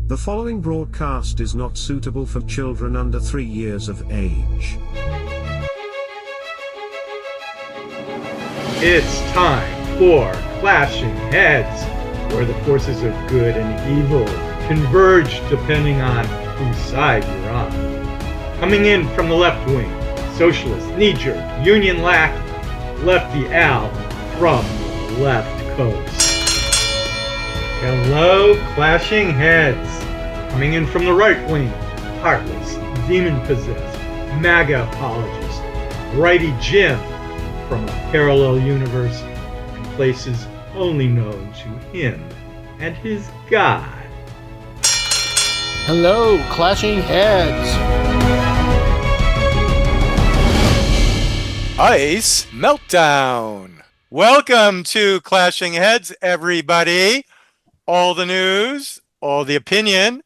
The following broadcast is not suitable for children under 3 years of age. It's time for Clashing Heads, where the forces of good and evil converge depending on whose side you're on. Coming in from the left wing, socialist, knee-jerk, union lackey, Lefty Al from the left coast. Hello, Clashing Heads. Coming in from the right wing, heartless, demon-possessed, MAGA apologist, Righty Jim from a parallel universe and places only known to him and his God. Hello, Clashing Heads. Ice Meltdown. Welcome to Clashing Heads, everybody. All the news, all the opinion,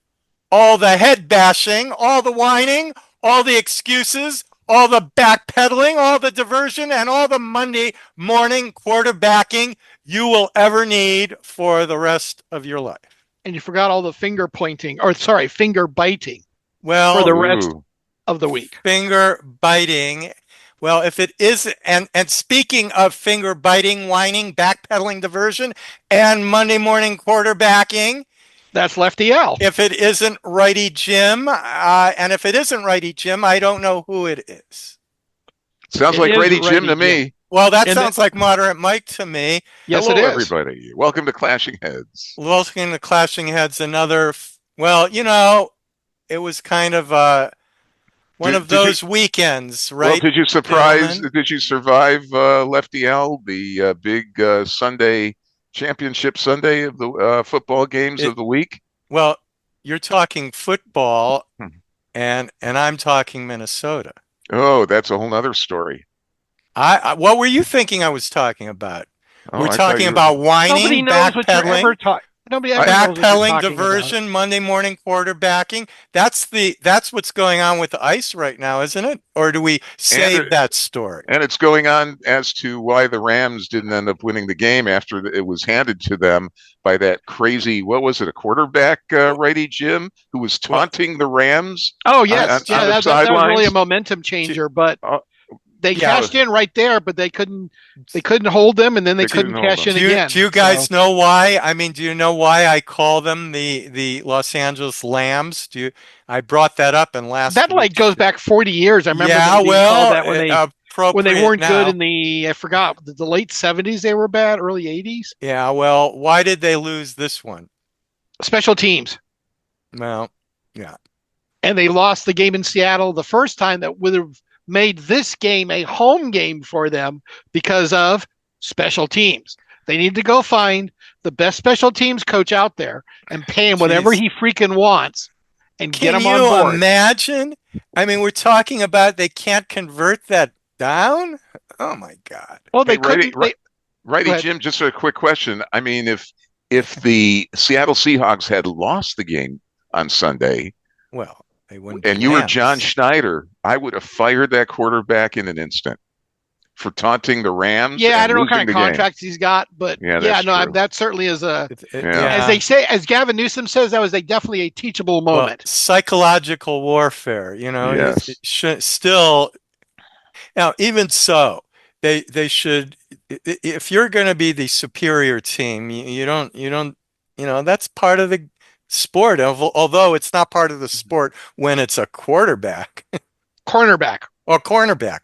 all the head bashing, all the whining, all the excuses, all the backpedaling, all the diversion, and all the Monday morning quarterbacking you will ever need for the rest of your life. And you forgot all the finger biting. Well, for the rest of the week. Finger biting. Well, if it is, and speaking of finger biting, whining, backpedaling, diversion, and Monday morning quarterbacking, that's Lefty L. If it isn't Righty Jim, and if it isn't Righty Jim, I don't know who it is. Sounds like Righty Jim to me. Well, that sounds like Moderate Mike to me. Yes, Hello, it is. everybody. Welcome to Clashing Heads. Welcome to Clashing Heads. Another, it was kind of one of those weekends, right? Well, did you survive Lefty L, the big Sunday championship Sunday of the football games of the week? Well, you're talking football, and I'm talking Minnesota. Oh, that's a whole other story. What were you thinking I was talking about? Oh, we're talking about whining, backpedaling, backpedaling, diversion, Monday morning quarterbacking. That's what's going on with the ice right now, isn't it? Or do we save that story? And it's going on as to why the Rams didn't end up winning the game after it was handed to them by that crazy, what was it, a quarterback, Righty Jim, who was taunting the Rams? Oh, yes. That was really a momentum changer, but they cashed in right there, but they couldn't hold them, and then they couldn't cash in again. Do you guys know why? I mean, do you know why I call them the Los Angeles Lambs? I brought that up in last That week. goes back 40 years. I remember called that when they weren't good in the late 70s. They were bad, early 80s. Yeah, well, why did they lose this one? Special teams. Well, yeah. And they lost the game in Seattle the first time that would have made this game a home game for them because of special teams. They need to go find the best special teams coach out there and pay him whatever he freaking wants and get him on board. Can you imagine? I mean, we're talking about they can't convert that down? Oh, my God. Well, they couldn't. Righty Jim, just a quick question. I mean, if the Seattle Seahawks had lost the game on Sunday, well, they wouldn't. And you were John Schneider, I would have fired that quarterback in an instant for taunting the Rams. Yeah, I don't know what kind of contracts he's got, but that certainly is as they say, as Gavin Newsom says, that was definitely a teachable moment. Well, psychological warfare, Yes. Still. Now, even so, they should. If you're going to be the superior team, you don't. That's part of the sport, although it's not part of the sport when it's a cornerback,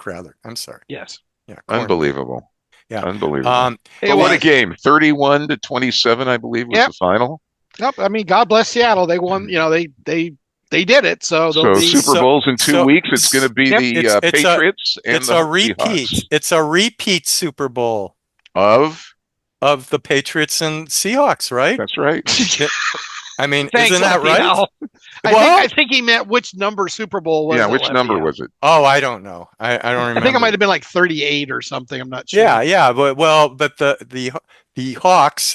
rather. I'm sorry. Yes. Yeah. Unbelievable. Yeah. Unbelievable. What a game! 31-27, I believe, was the final. Yep. I mean, God bless Seattle. They won. They did it. So Super Bowls in 2 weeks. It's going to be the Patriots and it's the a repeat. Seahawks. It's a repeat Super Bowl of the Patriots and Seahawks, right? That's right. I mean, Thanks, isn't that right? I think he meant which number Super Bowl was it? Yeah, which number was it? Oh, I don't know. I don't remember. I think it might have been like 38 or something. I'm not sure. Yeah, but the Hawks,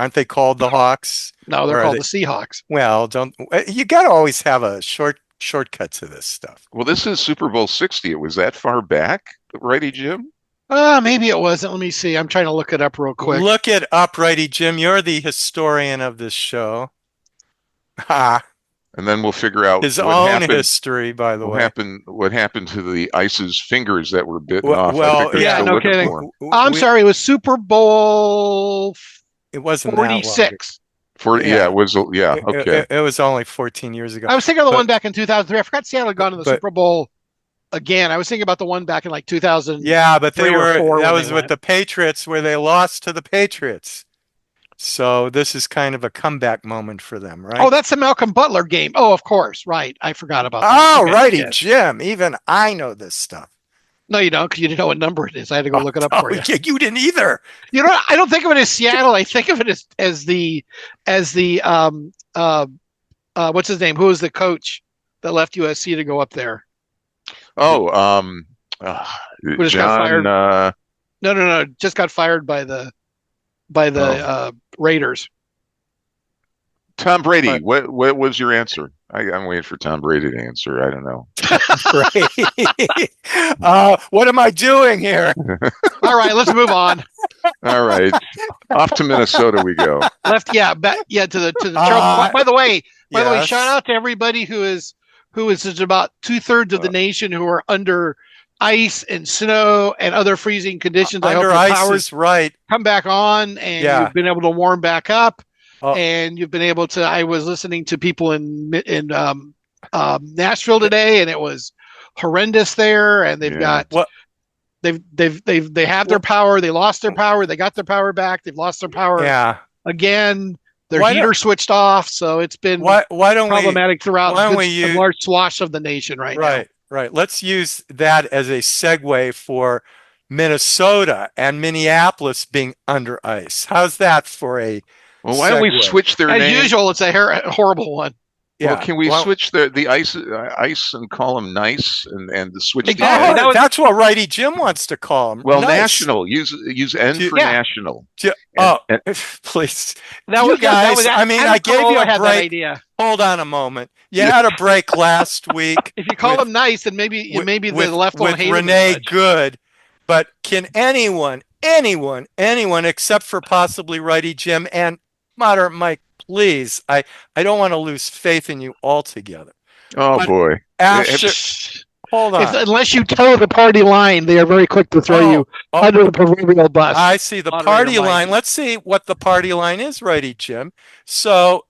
aren't they called the Hawks? No, they're called the Seahawks. Well, you got to always have a shortcut to this stuff. Well, this is Super Bowl 60. It was that far back, Righty Jim? Maybe it wasn't. Let me see. I'm trying to look it up real quick. Look it up, Righty Jim. You're the historian of this show. And then we'll figure out His what own happened. history, by the way. What happened to the Ice's fingers that were bitten off? I Well, think they're yeah, still no looking kidding. for 'em. I'm sorry, it was Super Bowl It wasn't that long 46. It was. Yeah, okay. It was only 14 years ago. I was thinking of the one back in 2003. I forgot Seattle had gone to the but- Super Bowl again. I was thinking about the one back in like 2000. Yeah, but Three or four that when was they with went. the Patriots where they lost to the Patriots. So this is kind of a comeback moment for them, right? Oh, that's the Malcolm Butler game. Oh, of course. Right. I forgot about that. Oh, Okay, Righty yes. Jim. Even I know this stuff. No, you don't, because you didn't know what number it is. I had to go look it up for you. You didn't either. You know, I don't think of it as Seattle. I think of it as the what's his name? Who was the coach that left USC to go up there? Oh, Who just got fired? No. Just got fired by the Raiders. Tom Brady. Right. What was your answer? I'm waiting for Tom Brady to answer. I don't know. What am I doing here? All right, let's move on. All right, off to Minnesota we go. To the Charles. By the way, Yes. shout out to everybody who is about 2/3 of the nation who are under ice and snow and other freezing conditions. I hope Under your ice powers is right. come back on and Yeah. you've been able to warm back up. Oh. And you've been able to. I was listening to people in Nashville today, and it was horrendous there. And they've got What? they have their power. They lost their power. They got their power back. They've lost their power again. Their heater switched off, so it's been Why don't problematic throughout why don't a we use- large swash of the nation right now. Right. Let's use that as a segue for Minnesota and Minneapolis being under ice. How's that for a Well, why don't we segue? switch their As name? usual, it's a horrible one. Yeah. Well, can we switch the ice and call them nice and switch Exactly. the N? That's what Righty Jim wants to call them. Well, Nice. national. Use N for Yeah. national. Please. That You was guys, I mean, I gave you a had that break. idea. Hold on a moment. You had a break last week. If you call with- them nice, then maybe the left won't with hate them as Renee much. Good. But can anyone except for possibly Righty Jim and Moderate Mike, please, I don't want to lose faith in you altogether. Oh But boy. After, hold on. Unless you toe the party line, they are very quick to throw you under the proverbial bus. I see the Moderator party Mike. line. Let's see what the party line is, Righty Jim. So,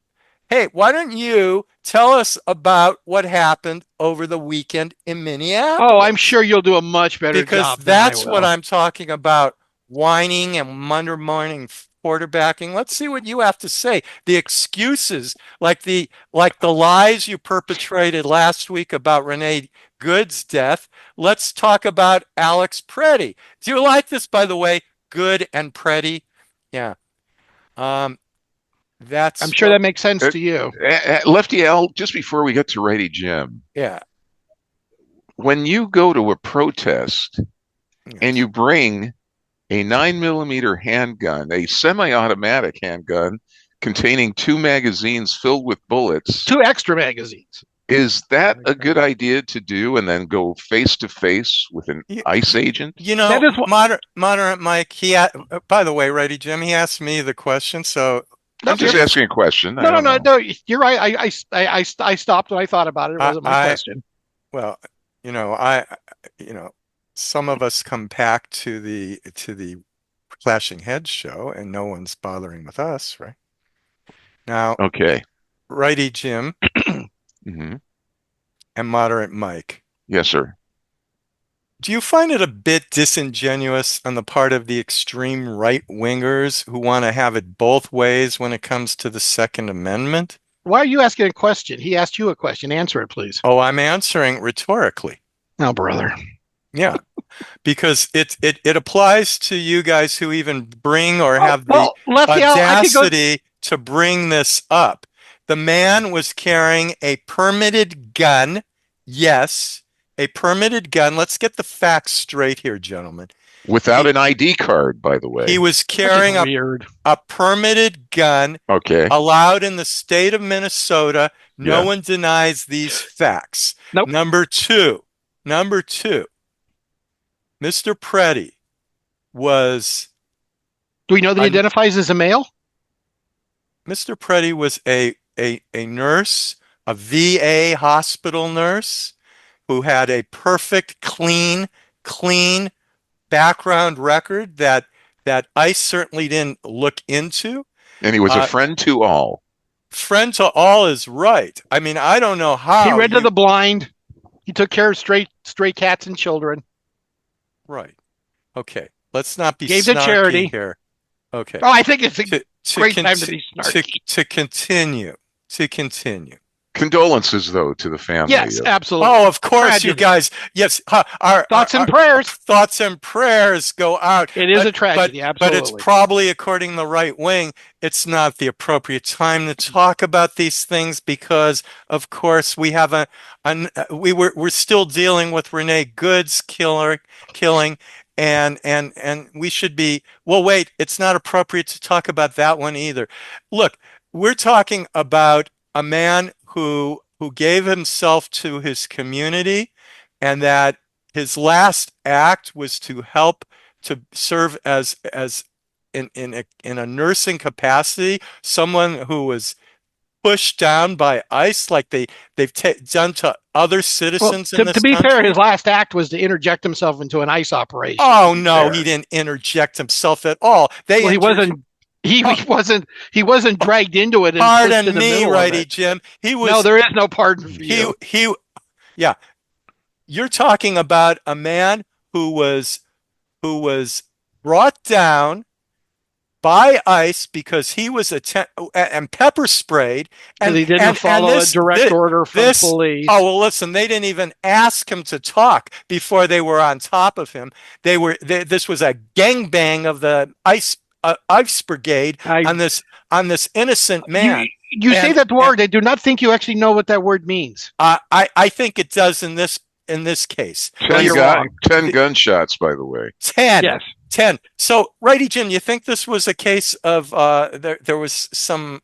hey, why don't you tell us about what happened over the weekend in Minneapolis? Oh, I'm sure you'll do a much better Because job. that's than I what will. I'm talking about. Whining and undermining quarterbacking. Let's see what you have to say. The excuses, like the lies you perpetrated last week about Renee Good's death. Let's talk about Alex Pretti. Do you like this, by the way? Good and Pretti. Yeah. That's. I'm sure that makes sense to you. Lefty L, just before we get to Righty Jim, Yeah. when you go to a protest and you bring a 9mm handgun, a semi-automatic handgun containing 2 magazines filled with bullets, 2 extra magazines. is that a good idea to do and then go face to face with an ICE agent? You know, That is what- Moderate Mike, by the way, Righty Jim, he asked me the question, so I'm just asking a question. No. You're right. I stopped and I thought about it. It wasn't my question. well, some of us come back to the Clashing Heads show and no one's bothering with us, right? Now, Okay. Righty Jim hmm and Moderate Mike, Yes, sir. do you find it a bit disingenuous on the part of the extreme right-wingers who want to have it both ways when it comes to the Second Amendment? Why are you asking a question? He asked you a question. Answer it, please. Oh, I'm answering rhetorically. Oh, brother. Yeah, because it applies to you guys who even bring or have the Lefty, I could go. audacity to bring this up. The man was carrying a permitted gun. Yes, a permitted gun. Let's get the facts straight here, gentlemen. Without an ID card, by the way. He was carrying Weird. a permitted gun Okay. allowed in the state of Minnesota. No Yeah. one denies these facts. Nope. Number two, Mr. Pretti was Do we know that he identifies as a male? Mr. Pretti was a a nurse, a VA hospital nurse, who had a perfect, clean background record that ICE certainly didn't look into. And he was a friend to all. Friend to all is right. I mean, I don't know how. He read to the blind. He took care of stray cats and children. Right. Okay. Let's not be Gave to snarky charity here. Okay. Oh, I think it's a great time to be snarky. To continue. Condolences, though, to the family. Yes, absolutely. Oh, of course, Tragedy. you guys. Yes, our Thoughts and prayers. Thoughts and prayers go out. It is a tragedy, absolutely. But it's probably, according to the right wing, it's not the appropriate time to talk about these things because, of course, we have we're still dealing with Renée Good's killing. And we should be, well, wait, it's not appropriate to talk about that one either. Look, we're talking about a man who gave himself to his community, and that his last act was to help to serve as in a nursing capacity, someone who was pushed down by ICE like they've done to other citizens in this to be country. fair, his last act was to interject himself into an ICE operation. Oh no, he didn't interject himself at all. He wasn't dragged into it. And pardon me, Righty Jim. He was. No, there is no pardon for you. Yeah. You're talking about a man who was brought down by ICE because he was and pepper sprayed, and he didn't follow a direct order from police. Oh well, listen, they didn't even ask him to talk before they were on top of him. This was a gangbang of the ICE brigade on this innocent man. You say that word. I do not think you actually know what that word means. I think it does in this case. 10 gunshots, by the way. 10. Yes. 10. So, Righty Jim, you think this was a case of there was some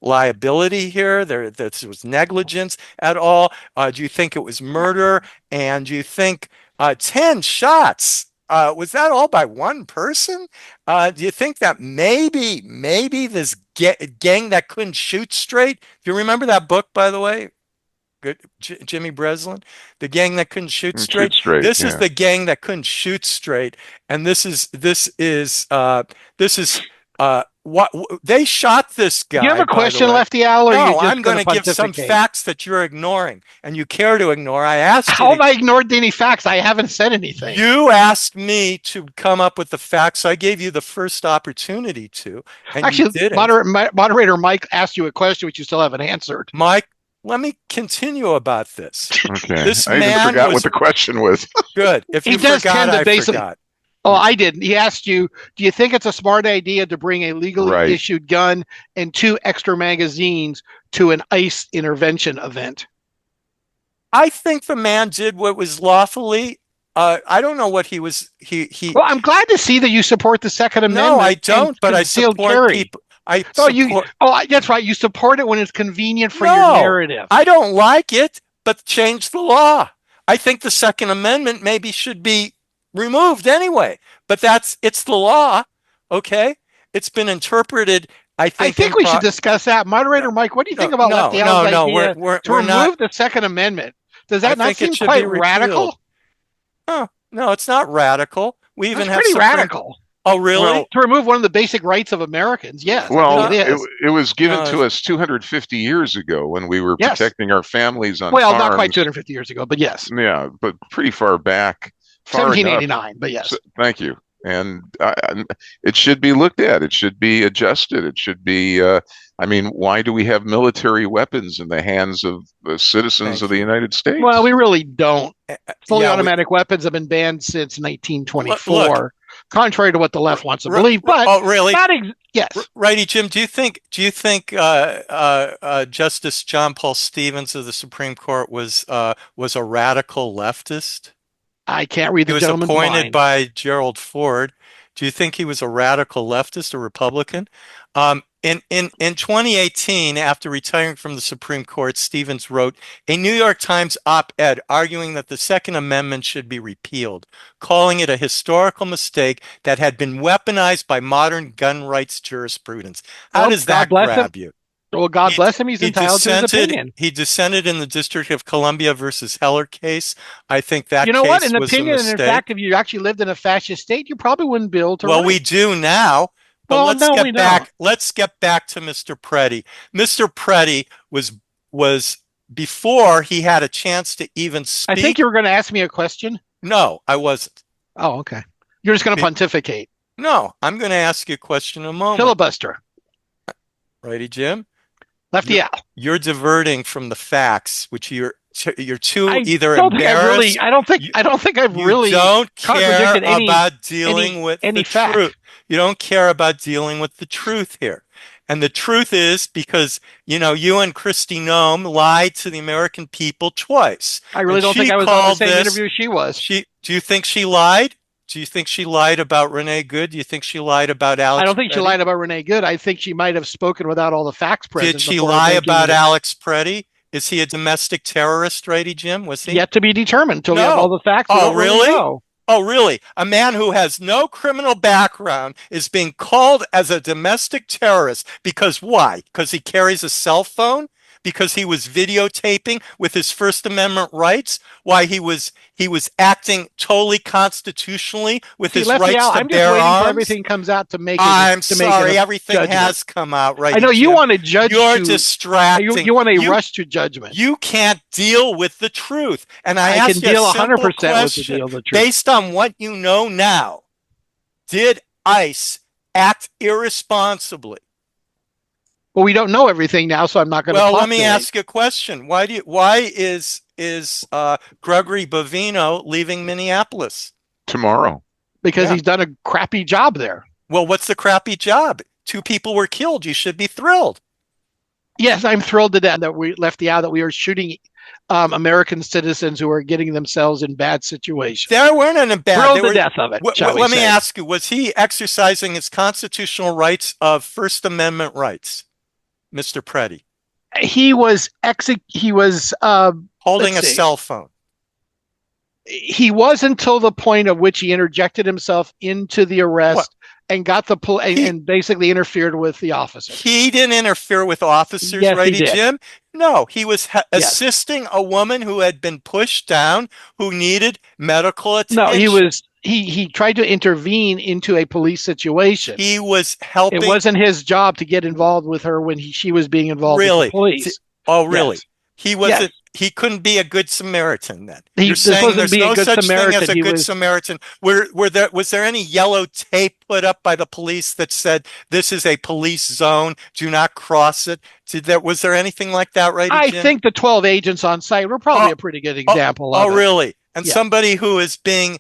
liability here? This was negligence at all? Do you think it was murder? And do you think 10 shots? Was that all by one person? Do you think that maybe this gang that couldn't shoot straight? Do you remember that book, by the way? Good, Jimmy Breslin, the gang that couldn't shoot straight. This is the gang that couldn't shoot straight, and this is what they shot this guy. Do you have a question, Lefty Owl? No, I'm going to give some facts that you're ignoring, and you care to ignore. I asked you. How have I ignored any facts? I haven't said anything. You asked me to come up with the facts. I gave you the first opportunity to, and actually, you didn't. Moderator Mike asked you a question which you still haven't answered. Mike, let me continue about this. Okay. This I even forgot what the question was. Good. If you forgot, I forgot. Oh, I didn't. He asked you, do you think it's a smart idea to bring a legally issued gun and 2 extra magazines to an ICE intervention event? I think the man did what was lawfully. I don't know what he was. Well, I'm glad to see that you support the Second Amendment. No, I don't, but I support people. That's right. You support it when it's convenient for your narrative. I don't like it, but change the law. I think the Second Amendment maybe should be removed anyway, but it's the law. Okay. It's been interpreted. I think we should discuss that. Moderator Mike, what do you think about Lefty Owl's idea to remove the Second Amendment? Does that not seem quite radical? Oh, no, it's not radical. We even have pretty radical. Oh, really? Well, to remove one of the basic rights of Americans, yes. Well, it was given to us 250 years ago when we were protecting our families on farms. Well, not quite 250 years ago, but yes. Yeah, but pretty far back. 1789, but yes. Thank you. And it should be looked at. It should be adjusted. It should be, why do we have military weapons in the hands of the citizens of the United States? Well, we really don't. Fully automatic weapons have been banned since 1924. Contrary to what the left wants to believe, but really? Yes, Righty Jim. Do you think Justice John Paul Stevens of the Supreme Court was a radical leftist? I can't read the gentleman's mind. He was appointed by Gerald Ford. Do you think he was a radical leftist or Republican? In 2018, after retiring from the Supreme Court, Stevens wrote a New York Times op-ed arguing that the Second Amendment should be repealed, calling it a historical mistake that had been weaponized by modern gun rights jurisprudence. How does that grab you? Well, God bless him. He's entitled to his opinion. He dissented in the District of Columbia versus Heller case. I think that You know what? case An was opinion, a and in mistake. fact, if you actually lived in a fascist state, you probably wouldn't be able to. Well, write. we do now. But Well, let's no, get we back. don't. Let's get back to Mr. Pretti. Mr. Pretti was before he had a chance to even speak. I think you were going to ask me a question. No, I wasn't. Oh, okay. You're just going to pontificate. No, I'm going to ask you a question in a moment. Filibuster. Righty, Jim? Lefty out. You're diverting from the facts, which you're too I either don't think embarrassed. I don't think I've really don't care contradicted about dealing with any the fact. truth. You don't care about dealing with the truth here. And the truth is because, you and Kristi Noem lied to the American people twice. I really don't think I was on the same interview she was. Do you think she lied? Do you think she lied about Renée Good? Do you think she lied about Alex I don't think Pretti? she lied about Renée Good. I think she might have spoken without all the facts present. Did she lie about Alex Pretti? Is he a domestic terrorist, Righty Jim? Was he? Yet to be determined until we have all the facts. Oh, really? Oh, really? A man who has no criminal background is being called as a domestic terrorist because why? Because he carries a cell phone? Because he was videotaping with his First Amendment rights? Why he was acting totally constitutionally with his rights to bear arms? I'm just waiting till everything comes out to make it. I'm sorry, everything has come out, right? I know you want to judge. You're distracting. You want a rush to judgment. You can't deal with the truth, and I can deal 100% with the deal the truth. Based on what you know now, did ICE act irresponsibly? Well, we don't know everything now, so I'm not going to. Well, let me ask you a question. Why is Gregory Bovino leaving Minneapolis tomorrow? Because he's done a crappy job there. Well, what's the crappy job? 2 people were killed. You should be thrilled. Yes, I'm thrilled to death that we Lefty out that we are shooting American citizens who are getting themselves in bad situations. They weren't in a bad. Thrilled to death of it. Let me ask you: was he exercising his constitutional rights of First Amendment rights? Mr. Pretti. He was holding a cell phone. He was until the point of which he interjected himself into the arrest and got the and basically interfered with the officer. He didn't interfere with officers, yes, Righty Jim? No, he was assisting a woman who had been pushed down, who needed medical attention. No, he tried to intervene into a police situation. He was helping. It wasn't his job to get involved with her when she was being involved with the police. Oh, really? Yes. He wasn't. Yes. He couldn't be a good Samaritan then. You're saying there's no such thing as a good Samaritan. Was there any yellow tape put up by the police that said this is a police zone? Do not cross it. Was there anything like that, right? I think the 12 agents on site were probably a pretty good example of it. Oh, really? And somebody who is being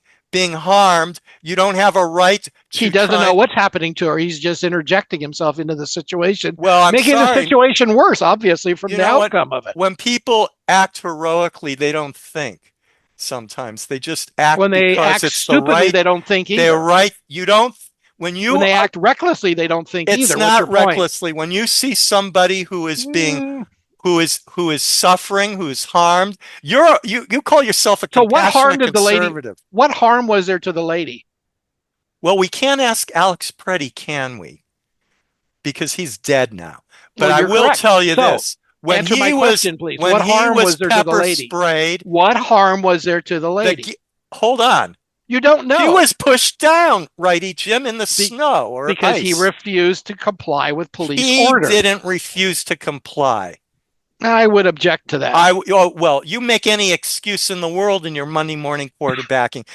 harmed, you don't have a right. He doesn't know what's happening to her. He's just interjecting himself into the situation. Well, making the situation worse, obviously, from the outcome of it. When people act heroically, they don't think. Sometimes they just act. When they act stupidly, they don't think either. They're right. You don't. When they act recklessly, they don't think either. It's not recklessly. When you see somebody who is being who is suffering, who is harmed, you call yourself a compassionate conservative. What harm was there to the lady? Well, we can't ask Alex Pretti, can we? Because he's dead now. But I will tell you this. When he was pepper sprayed. What harm was there to the lady? Hold on. You don't know. He was pushed down, Righty Jim, in the snow or because ice. He refused to comply with police orders. He didn't refuse to comply. I would object to that. Well, you make any excuse in the world in your Monday morning quarterbacking.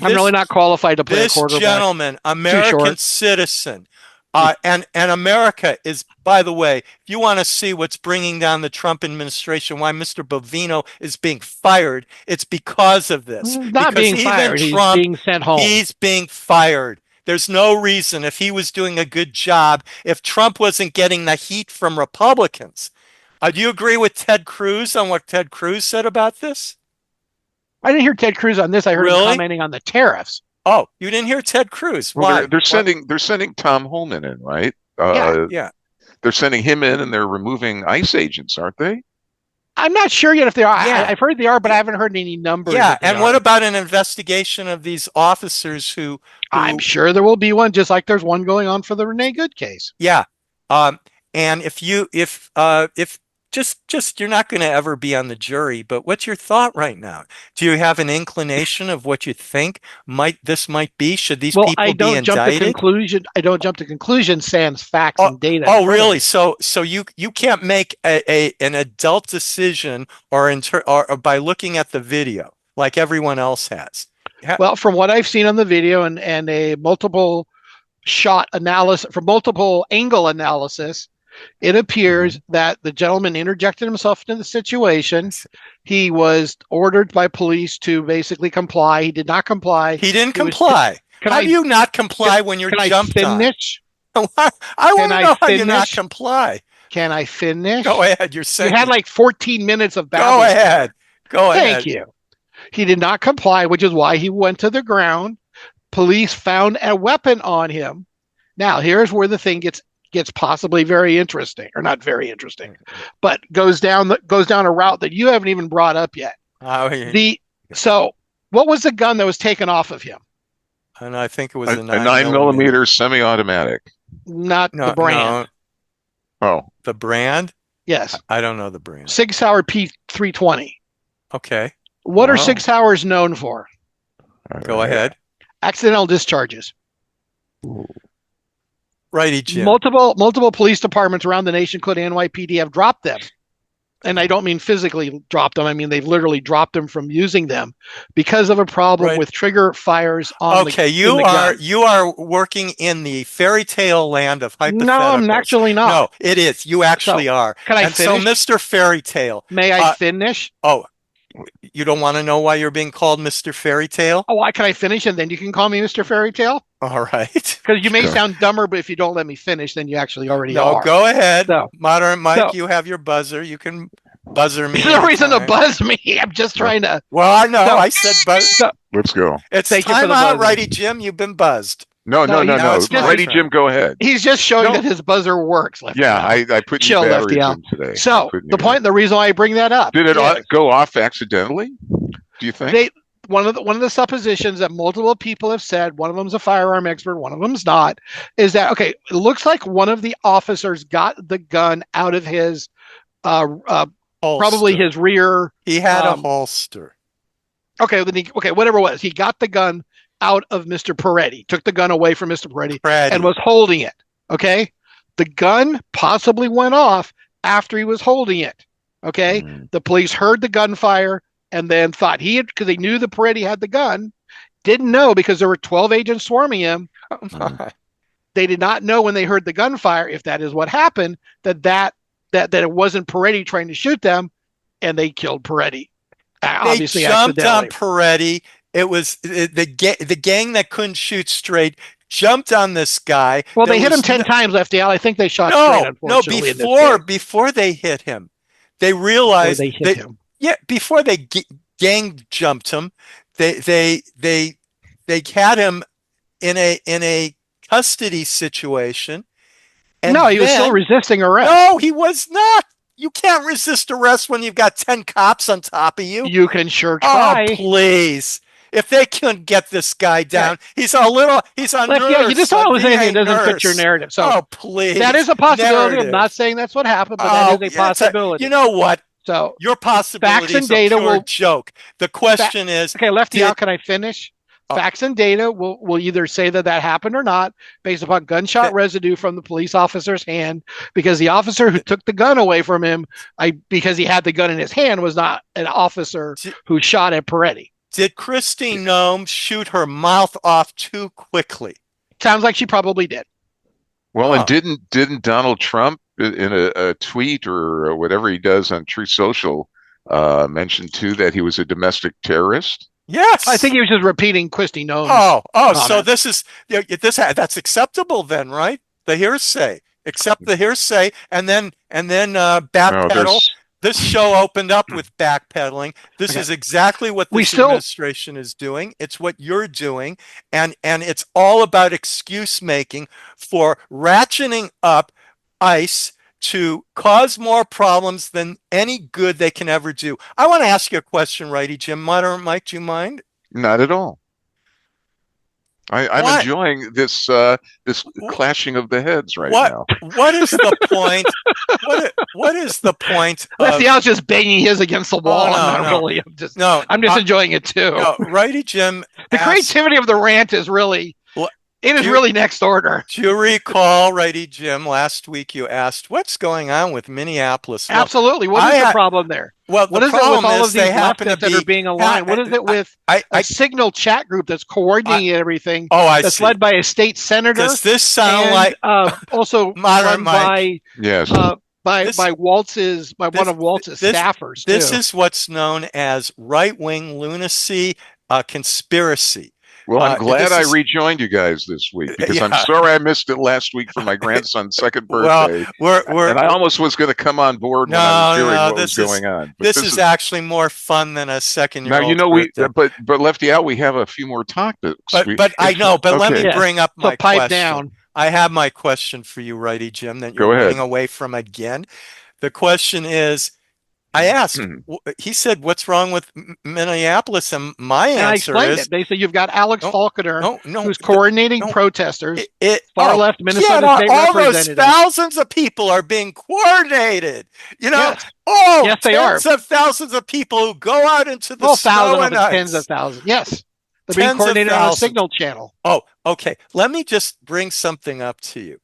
I'm really not qualified to play a quarterback. This gentleman, American citizen, and America is, by the way, if you want to see what's bringing down the Trump administration, why Mr. Bovino is being fired, it's because of this. He's not being fired. He's being sent home. He's being fired. There's no reason, if he was doing a good job, if Trump wasn't getting the heat from Republicans. Do you agree with Ted Cruz on what Ted Cruz said about this? I didn't hear Ted Cruz on this. I heard him commenting on the tariffs. Oh, you didn't hear Ted Cruz? Well, why? They're sending Tom Homan in, right? Yeah. They're sending him in, and they're removing ICE agents, aren't they? I'm not sure yet if they are. Yeah. I've heard they are, but I haven't heard any numbers. Yeah, and what about an investigation of these officers who... I'm sure there will be one, just like there's one going on for the Renée Good case. Yeah, And if just you're not going to ever be on the jury, but what's your thought right now? Do you have an inclination of what you think this might be? Should these people I be don't jump to indicted? conclusion. I don't jump to conclusion sans facts Oh, and data. oh, really? So you can't make an adult decision or by looking at the video like everyone else has. Well, from what I've seen on the video and a multiple shot analysis, from multiple angle analysis, it appears that the gentleman interjected himself into the situation. He was ordered by police to basically comply. He did not comply. He didn't comply. How do you not comply when you're jumped on? I want to know how you not comply. Can I finish? Go ahead. You had like 14 minutes of babbling. Go ahead. Thank you. He did not comply, which is why he went to the ground. Police found a weapon on him. Now, here's where the thing gets possibly very interesting, or not very interesting, but goes down a route that you haven't even brought up yet. So, what was the gun that was taken off of him? And I think it was a 9mm semi-automatic. Not the brand. No. Oh, the brand? Yes. I don't know the brand. Sig Sauer P320. Okay. What are Sig Sauers known for? Go ahead. Accidental discharges. Ooh. Righty Jim. Multiple police departments around the nation, including NYPD, have dropped them. And I don't mean physically dropped them. I mean they've literally dropped them from using them because of a problem with trigger fires on you are working in the fairy tale land of hypotheticals. No, I'm actually not. No, it is. You actually are. Can I finish? So, Mr. Fairy Tale. May I finish? Oh, you don't want to know why you're being called Mr. Fairy Tale? Oh, why can I finish and then you can call me Mr. Fairy Tale? All right. Because you may sound dumber, but if you don't let me finish, then you actually already are. No, go ahead. So, Modern Mike, you have your buzzer. You can buzzer me. There's no reason to buzz me. I'm just trying to. Well, I know. I said buzz. Let's go. It's time out, Righty Jim. You've been buzzed. No. Righty Jim, go ahead. He's just showing that his buzzer works. Lefty. Yeah, I put you batteries in today. So the reason why I bring that up. Did it go off accidentally? Do you think? One of the suppositions that multiple people have said, one of them's a firearm expert, one of them's not, is that it looks like one of the officers got the gun out of his probably his rear. He had a holster. Okay, whatever it was, he got the gun out of Mr. Pretti, took the gun away from Mr. Pretti, and was holding it. Okay, the gun possibly went off after he was holding it. Okay, the police heard the gunfire and then thought because they knew the Pretti had the gun, didn't know because there were 12 agents swarming him. They did not know when they heard the gunfire, if that is what happened, that it wasn't Pretti trying to shoot them, and they killed Pretti. Obviously, they jumped on Pretti. It was the gang that couldn't shoot straight jumped on this guy. Well, they hit him 10 times, Lefty. I think they shot straight. Unfortunately, before they hit him, they realized before they gang jumped him, they had him in a custody situation. And he was still resisting arrest. No, he was not. You can't resist arrest when you've got 10 cops on top of you. You can sure try. Oh, please. If they couldn't get this guy down, he's on nerves. Yeah, you just told us anything that doesn't fit your narrative. So, please. That is a possibility. I'm not saying that's what happened, but that is a possibility. You know what? So your possibility facts and data will joke. The question is, okay, Lefty, how can I finish? Facts and data will either say that happened or not based upon gunshot residue from the police officer's hand, because the officer who took the gun away from him, because he had the gun in his hand, was not an officer who shot at Pretti. Did Christine Nome shoot her mouth off too quickly? Sounds like she probably did. Well, and didn't Donald Trump in a tweet or whatever he does on Truth Social mention too that he was a domestic terrorist? Yes, I think he was just repeating Christine Nome's comment. So that's acceptable then, right? The hearsay, accept the hearsay, and then backpedal. This show opened up with backpedaling. This is exactly what this administration is doing. It's what you're doing, and it's all about excuse making for ratcheting up ICE to cause more problems than any good they can ever do. I want to ask you a question, Righty Jim. Modern Mike, do you mind? Not at all. I'm What? enjoying this clashing of the heads right What? now. What is the point? What is the point of? Lefty, I was just banging his against the wall. I'm not really. I'm just enjoying it too. No, Righty Jim. The creativity of the rant is really. It is really next order. Do you recall, Righty Jim, last week you asked, what's going on with Minneapolis? Absolutely. What is the problem there? Well, what is it with all of these leftists that are being aligned? What is it with a signal chat group that's coordinating everything that's led by a state senator? Does this sound like also modern by by Waltz's one of Waltz's staffers? This is what's known as right-wing lunacy, conspiracy. Well, I'm glad I rejoined you guys this week because I'm sorry I missed it last week for my grandson's second birthday. And I almost was going to come on board when I was hearing what was going on. This is actually more fun than a second-year-old. Now, you know, but Lefty out, we have a few more topics. But I know, but let me bring up my pipe question. Down. I have my question for you, Righty Jim, that you're running away from again. The question is, I asked, he said, what's wrong with Minneapolis? And my answer is... They say you've got Alex Faulconer, who's coordinating protesters, far left Minnesota state all representatives. Those thousands of people are being coordinated. You know, yes, they tens of thousands of people who go out into the snow and ice. Tens of thousands, yes. They're being coordinated on a signal channel. Oh, okay. Let me just bring something up to you.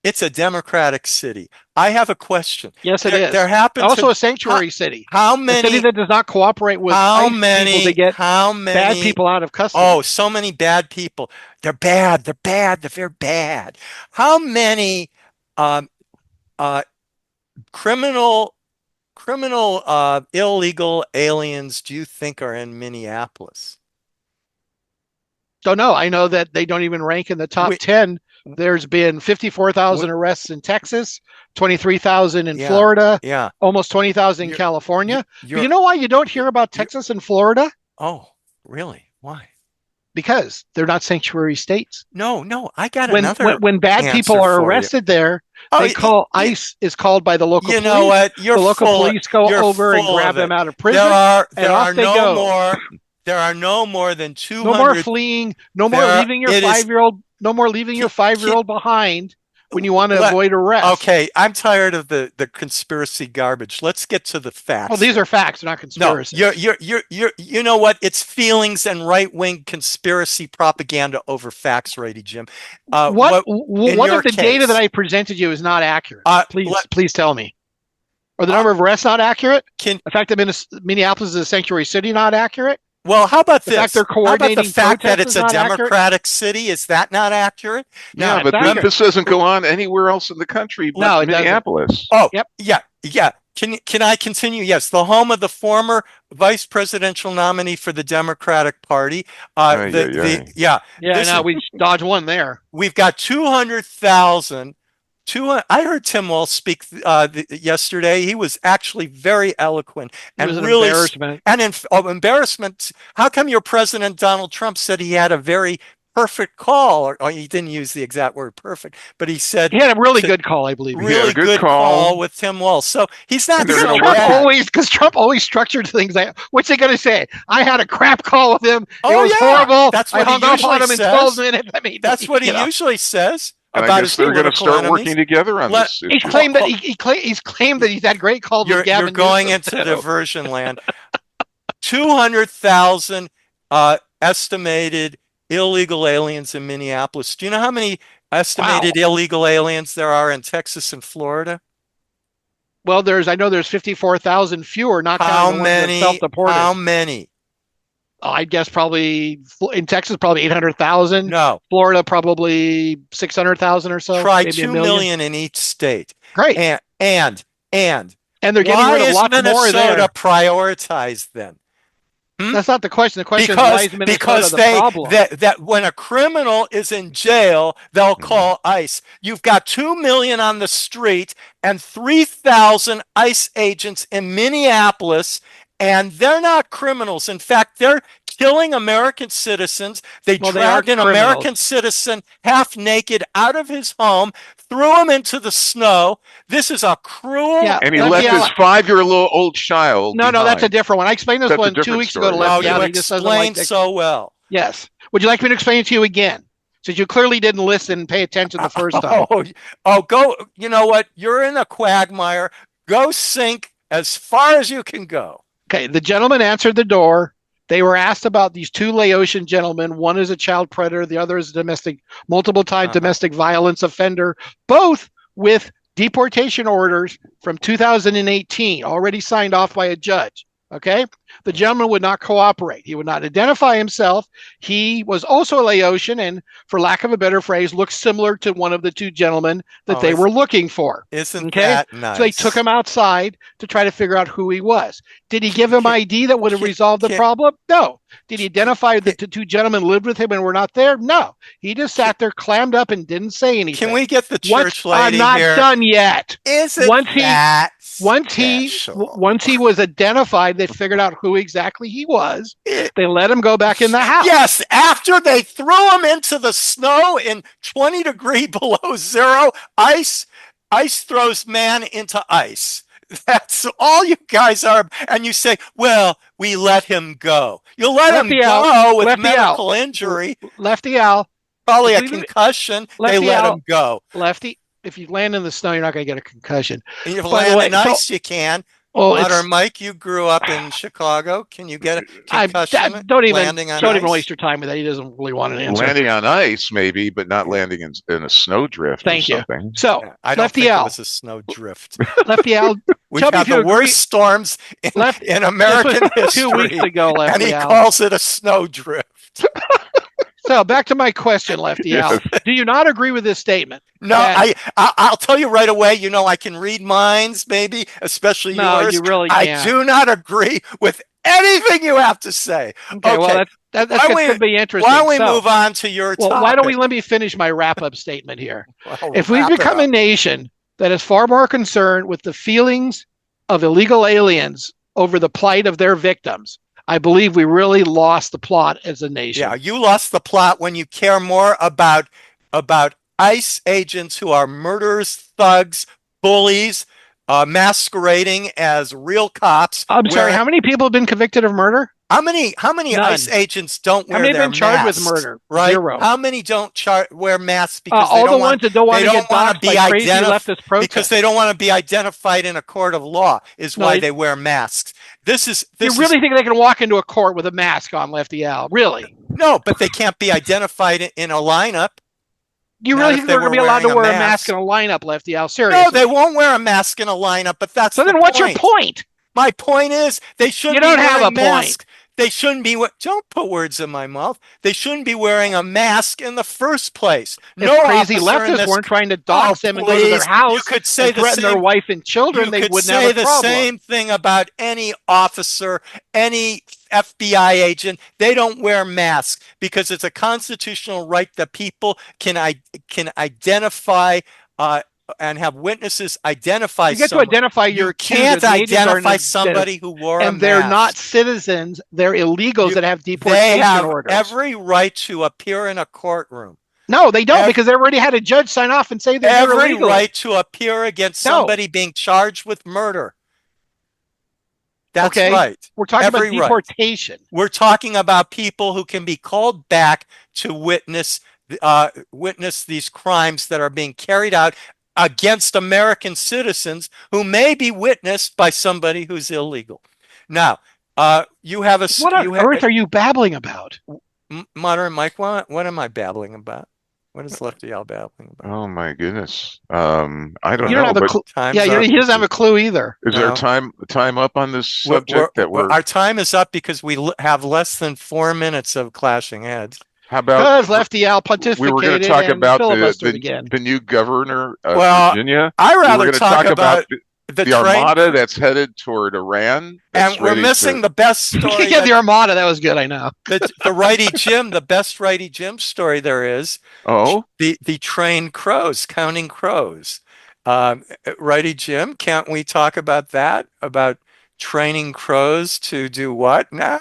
It's a democratic city. I have a question. Yes, it is. There happens also a sanctuary city. How many? A city that does not cooperate with people to get bad people out of custody. Oh, so many bad people. They're bad. They're bad. They're very bad. How many criminal illegal aliens do you think are in Minneapolis? Don't know. I know that they don't even rank in the top 10. There's been 54,000 arrests in Texas, 23,000 in Florida, almost 20,000 in California. But you know why you don't hear about Texas and Florida? Oh, really? Why? Because they're not sanctuary states. No, I got another. When bad people are arrested there, ICE is called by the local police. You know what? The local police go over and grab them out of prison. There are no more than 200. No more fleeing. No more leaving your 5-year-old. No more leaving your 5-year-old behind when you want to avoid arrest. Okay, I'm tired of the conspiracy garbage. Let's get to the facts. Well, these are facts, not conspiracy. No, you know what? It's feelings and right-wing conspiracy propaganda over facts, Righty Jim. What of the data that I presented you is not accurate? Please tell me. Are the number of arrests not accurate? The fact that Minneapolis is a sanctuary city not accurate? Well, how about this? How about the fact that it's a democratic city? Is that not accurate? Yeah, but this doesn't go on anywhere else in the country but Minneapolis. Oh, yeah. Can I continue? Yes, the home of the former vice presidential nominee for the Democratic Party. Now we dodged one there. We've got 200,000. I heard Tim Walz speak yesterday. He was actually very eloquent and really embarrassment. Embarrassment. How come your president Donald Trump said he had a very perfect call, or he didn't use the exact word perfect, but he said he had a really good call, I believe. Really good call with Tim Walz. So he's not so bad. Because Trump always structured things like, what's he going to say? I had a crap call with him. It was horrible. That's what I hung up on him in 12 minutes. That's what he usually says. And I guess they're going to start working together on this issue. He's claimed that he's had great calls with Gavin. You're going into diversion land. 200,000 estimated illegal aliens in Minneapolis. Do you know how many estimated illegal aliens there are in Texas and Florida? Well, I know there's 54,000 fewer, not counting the ones that self-deported. How many? I'd guess probably in Texas, probably 800,000. No. Florida, probably 600,000 or so. Try 2 million in each state. Great. And they're getting rid of lots more there. Minnesota prioritized then? That's not the question. The question is, why is Minnesota the problem? That when a criminal is in jail, they'll call ICE. You've got 2 million on the street and 3,000 ICE agents in Minneapolis, and they're not criminals. In fact, they're killing American citizens. They dragged an American citizen half naked out of his home, threw him into the snow. This is a cruel. And he left his 5-year-old child. No, that's a different one. I explained this one 2 weeks ago to Lefty. You explained so well. Yes. Would you like me to explain it to you again? Since you clearly didn't listen and pay attention the first time. Go. You know what? You're in a quagmire. Go sink as far as you can go. Okay, the gentleman answered the door. They were asked about these two Laotian gentlemen. One is a child predator. The other is a multiple-time domestic violence offender, both with deportation orders from 2018, already signed off by a judge. Okay? The gentleman would not cooperate. He would not identify himself. He was also a Laotian and, for lack of a better phrase, looked similar to one of the two gentlemen that they were looking for. Isn't that nice? So they took him outside to try to figure out who he was. Did he give him ID that would have resolved the problem? No. Did he identify that the two gentlemen lived with him and were not there? No. He just sat there, clammed up, and didn't say anything. Can we get the church lady here? I'm not done yet. Isn't once he was identified, they figured out who exactly he was. They let him go back in the house. Yes, after they threw him into the snow in 20 degrees below zero, ice throws man into ice. That's all you guys are. And you say, well, we let him go. You let him go with medical injury. Lefty Al. Probably a concussion. They let him go. Lefty, if you land in the snow, you're not going to get a concussion. And if you land in ice, you can. Modern Mike, you grew up in Chicago. Can you get a concussion? Don't even waste your time with that. He doesn't really want an answer. Landing on ice, maybe, but not landing in a snowdrift. Thank you. Something. So, I don't think it was a snowdrift. Lefty Al, we've had the worst storms in American history. 2 weeks ago, Lefty and he Al. calls it a snowdrift. So back to my question, Lefty Al. Do you not agree with this statement? No, I'll tell you right away. You know, I can read minds, maybe, especially yours. No, you really can't. I do not agree with anything you have to say. Okay. Well, that could be interesting. Why don't we move on to your topic? Why don't we let me finish my wrap-up statement here? If we become a nation that is far more concerned with the feelings of illegal aliens over the plight of their victims, I believe we really lost the plot as a nation. Yeah, you lost the plot when you care more about ICE agents who are murderers, thugs, bullies, masquerading as real cops. I'm sorry, how many people have been convicted of murder? How many ICE agents don't wear their masks? How many have been charged with murder? Right? 0. How many don't wear masks because all the ones that don't want to get doxxed by crazy leftist protesters? Because they don't want to be identified in a court of law is why they wear masks. You really think they can walk into a court with a mask on, Lefty Al? Really? No, but they can't be identified in a lineup. You really think they're going to be allowed to wear a mask in a lineup, Lefty Al? Seriously? No, they won't wear a mask in a lineup, but that's so then what's your point? My point is they shouldn't be wearing a mask. They shouldn't be. Don't put words in my mouth. They shouldn't be wearing a mask in the first place. No crazy leftists weren't trying to dox them and go to their house. You could say threaten their wife and children. They wouldn't have a problem. You could say the same thing about any officer, any FBI agent. They don't wear masks because it's a constitutional right that people can identify. And have witnesses identify. You get to identify your accusers. You can't identify somebody who wore a mask. And they're not citizens. They're illegals that have deportation orders. They have every right to appear in a courtroom. No, they don't, because they already had a judge sign off and say they're illegal. Every right to appear against somebody being charged with murder. That's right. We're talking about deportation. Right. We're talking about people who can be called back to witness these crimes that are being carried out against American citizens who may be witnessed by somebody who's illegal. Now, you have a... What on earth are you babbling about? Modern Mike, what am I babbling about? What is Lefty Al babbling about? Oh my goodness. I don't know. You don't have a clue. Yeah, he doesn't have a clue either. Is there time up on this subject? Our time is up because we have less than 4 minutes of clashing heads. How about because Lefty Al participated? We were going to talk about the new governor of Virginia. I rather talk about the armada that's headed toward Iran. And we're missing the best story. Yeah, the armada. That was good. I know. The Righty Jim, the best Righty Jim story there is. Oh, the trained crows, counting crows. Righty Jim, can't we talk about that? About training crows to do what now?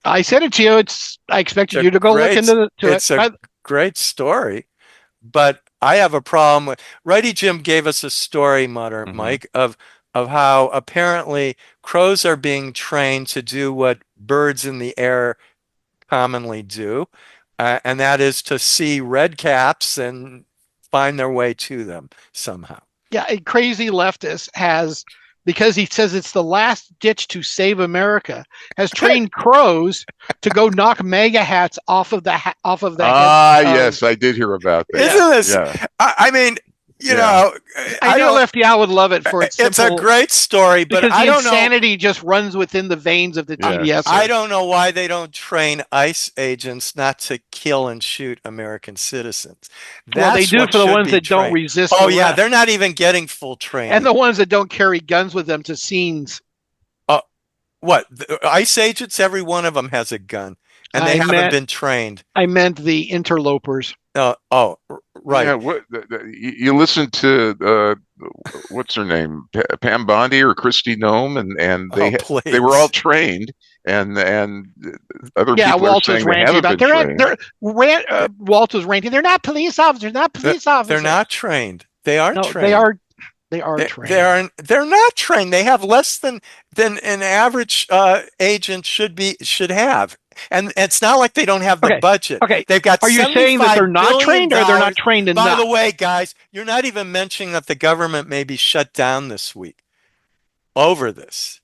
I said it to you. I expected you to go look into it. It's a great story, but I have a problem with Righty Jim gave us a story, Modern Mike, of how apparently crows are being trained to do what birds in the air commonly do, and that is to see red caps and find their way to them somehow. Yeah, a crazy leftist has, because he says it's the last ditch to save America, has trained crows to go knock MAGA hats off of the head. Yes, I did hear about that. Isn't this? Yeah. I mean, you know, I know Lefty I would love it for its it's a great story, but because I don't know. insanity just runs within the veins of the TDS. I don't know why they don't train ICE agents not to kill and shoot American citizens. Well, they do for the ones that don't resist. Oh, yeah, they're not even getting full training. And the ones that don't carry guns with them to scenes. What? The ICE agents, every one of them has a gun, and they haven't been trained. I meant the interlopers. Right. Yeah, you listen to what's her name, Pam Bondi or Christy Nome, and they were all trained, and other people Walt are saying they haven't been trained. Walt was ranting. They're not police officers. They're not trained. They are trained. They are trained. They're not trained. They have less than an average agent should have. And it's not like they don't have the budget. Okay. They've got. Are you saying that they're not trained, or they're not trained enough? By the way, guys, you're not even mentioning that the government may be shut down this week over this.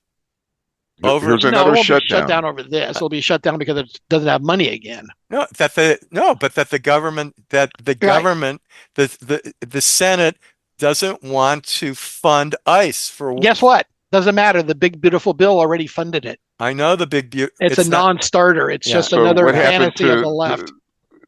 There's another it won't shutdown. Be shut down over this. It'll be shut down because it doesn't have money again. But that the government, the Senate doesn't want to fund ICE for. Guess what? Doesn't matter. The big beautiful bill already funded it. I know the big beautiful. It's a non-starter. It's just another fantasy of the left.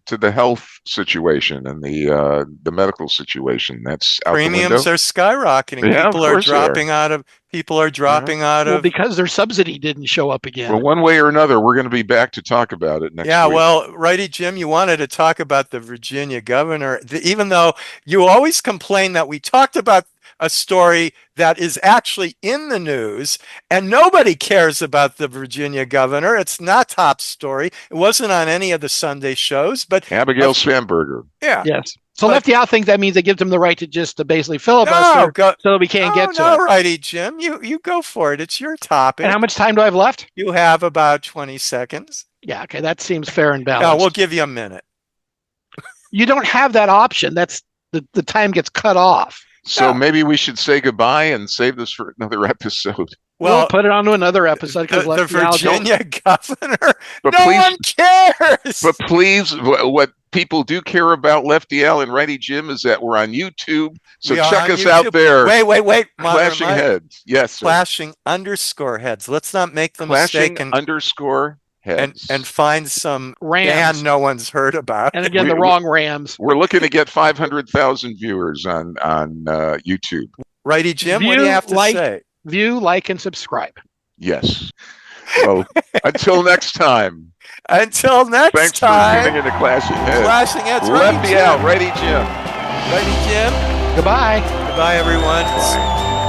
To the health situation and the medical situation, that's out premiums the are skyrocketing. Yeah, people are dropping out of. People are dropping out of because their subsidy didn't show up again. Well, one way or another, we're going to be back to talk about it next week. Yeah, well, Righty Jim, you wanted to talk about the Virginia governor, even though you always complain that we talked about a story that is actually in the news and nobody cares about the Virginia governor. It's not top story. It wasn't on any of the Sunday shows, but Abigail Spanberger. Yeah. Yes. So Lefty out thinks that means it gives him the right to basically filibuster so we can't get to it. No, Righty Jim, you go for it. It's your topic. And how much time do I have left? You have about 20 seconds. Yeah, okay, that seems fair and balanced. No, we'll give you a minute. You don't have that option. That's the time gets cut off. So maybe we should say goodbye and save this for another episode. Well, we'll put it onto another episode because the Virginia governor. But no one cares. But please, what people do care about Lefty Al and Righty Jim is that we're on YouTube. So check us out there. Wait. Clashing Heads. Yes, sir. Clashing_heads. Let's not make the mistake _heads. And find some Rams band no one's heard about. And again, the wrong Rams. We're looking to get 500,000 viewers on YouTube. Righty Jim, what do you have to say? View, like, and subscribe. Yes. So until next time. Thanks for tuning in to Clashing Heads. Clashing Heads. Lefty out. Righty Jim. Righty Jim. Goodbye. Goodbye, everyone. Bye.